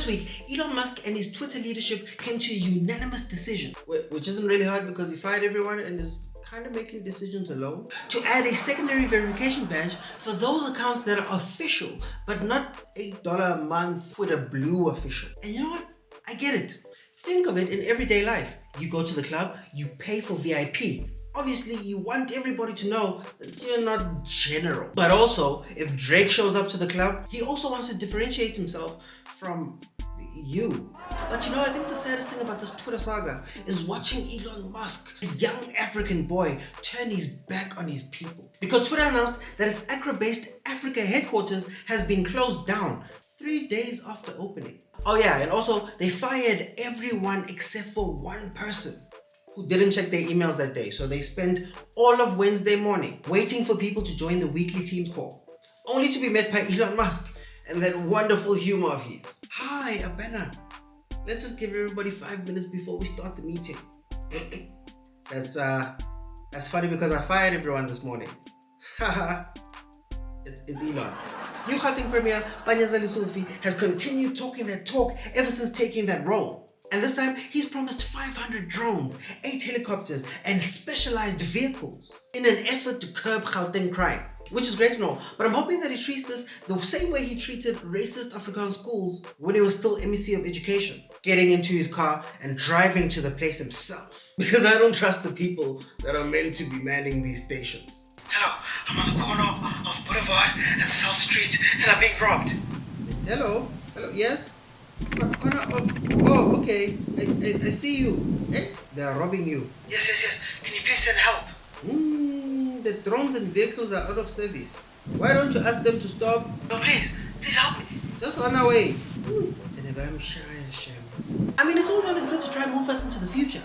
This week, Elon Musk and his Twitter leadership came to a unanimous decision, which isn't really hard because he fired everyone and is kind of making decisions alone, to add a secondary verification badge for those accounts that are official, but not $8 a month with a blue official. And you know what? I get it. Think of it in everyday life. You go to the club, you pay for VIP. Obviously, you want everybody to know that you're not general. But also, if Drake shows up to the club, he also wants to differentiate himself from you. But you know, I think the saddest thing about this Twitter saga is watching Elon Musk, a young African boy, turn his back on his people. Because Twitter announced that its Accra-based Africa headquarters has been closed down 3 days after opening. Oh yeah, and also they fired everyone except for one person who didn't check their emails that day. So they spent all of Wednesday morning waiting for people to join the weekly Teams call, only to be met by Elon Musk and that wonderful humor of his. Hi, Abena. Let's just give everybody 5 minutes before we start the meeting. That's funny because I fired everyone this morning. Haha. It's Elon. New Gauteng Premier Panyaza Lesufi has continued talking that talk ever since taking that role. And this time, he's promised 500 drones, 8 helicopters, and specialized vehicles in an effort to curb Gauteng crime. Which is great to know, but I'm hoping that he treats this the same way he treated racist Afrikaans schools when he was still MEC of Education, getting into his car and driving to the place himself. Because I don't trust the people that are meant to be manning these stations. Hello, I'm on the corner of Boulevard and South Street and I'm being robbed. Hello, yes? Oh, okay, I see you. Eh? They are robbing you. Yes. Can you please send help? The drones and vehicles are out of service. Why don't you ask them to stop? No, please help me. Just run away. I mean, it's all well and good to try and move us into the future.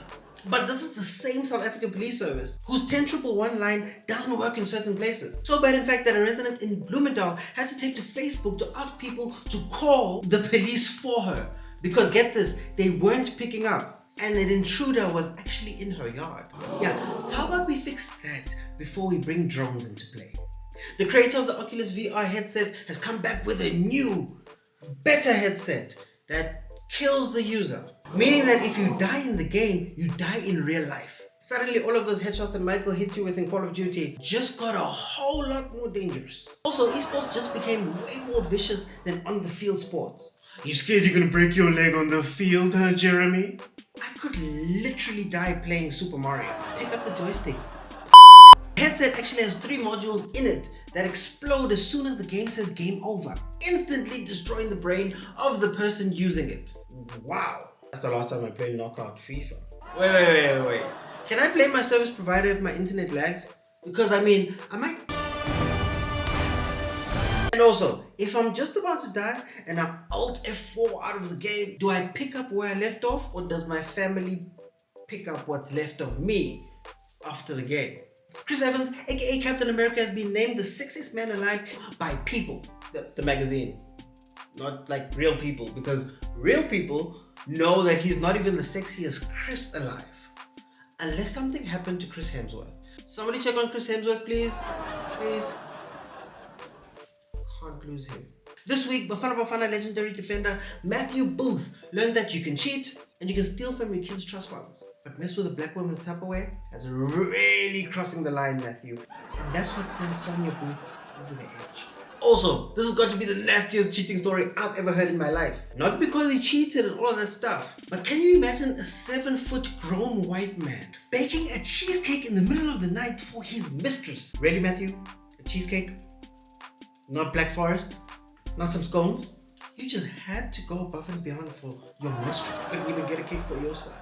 But this is the same South African police service whose 10-111 line doesn't work in certain places. So bad, in fact, that a resident in Bloemendal had to take to Facebook to ask people to call the police for her. Because get this, they weren't picking up. And an intruder was actually in her yard. Yeah, how about we fix that before we bring drones into play? The creator of the Oculus VR headset has come back with a new, better headset that kills the user. Meaning that if you die in the game, you die in real life. Suddenly all of those headshots that Michael hit you with in Call of Duty just got a whole lot more dangerous. Also, esports just became way more vicious than on the field sports. You scared you're gonna break your leg on the field, huh, Jeremy? I could literally die playing Super Mario. Pick up the joystick. The headset actually has 3 modules in it that explode as soon as the game says game over, instantly destroying the brain of the person using it. Wow. That's the last time I played knockout FIFA. Wait. Can I blame my service provider if my internet lags? Because I mean, I might... And also, if I'm just about to die and I Alt F4 out of the game, do I pick up where I left off or does my family pick up what's left of me after the game? Chris Evans, aka Captain America, has been named the sexiest man alive by People, the magazine. Not like real people, because real people know that he's not even the sexiest Chris alive. Unless something happened to Chris Hemsworth. Somebody check on Chris Hemsworth, please. Can't lose him. This week, Bafana legendary defender Matthew Booth learned that you can cheat and you can steal from your kids' trust funds. But mess with a black woman's Tupperware? That's really crossing the line, Matthew. And that's what sent Sonia Booth over the edge. Also, this has got to be the nastiest cheating story I've ever heard in my life. Not because he cheated and all of that stuff, but can you imagine a 7-foot grown white man baking a cheesecake in the middle of the night for his mistress? Really, Matthew? A cheesecake? Not Black Forest? Not some scones? You just had to go above and beyond for your mistress. You couldn't even get a cake for your son.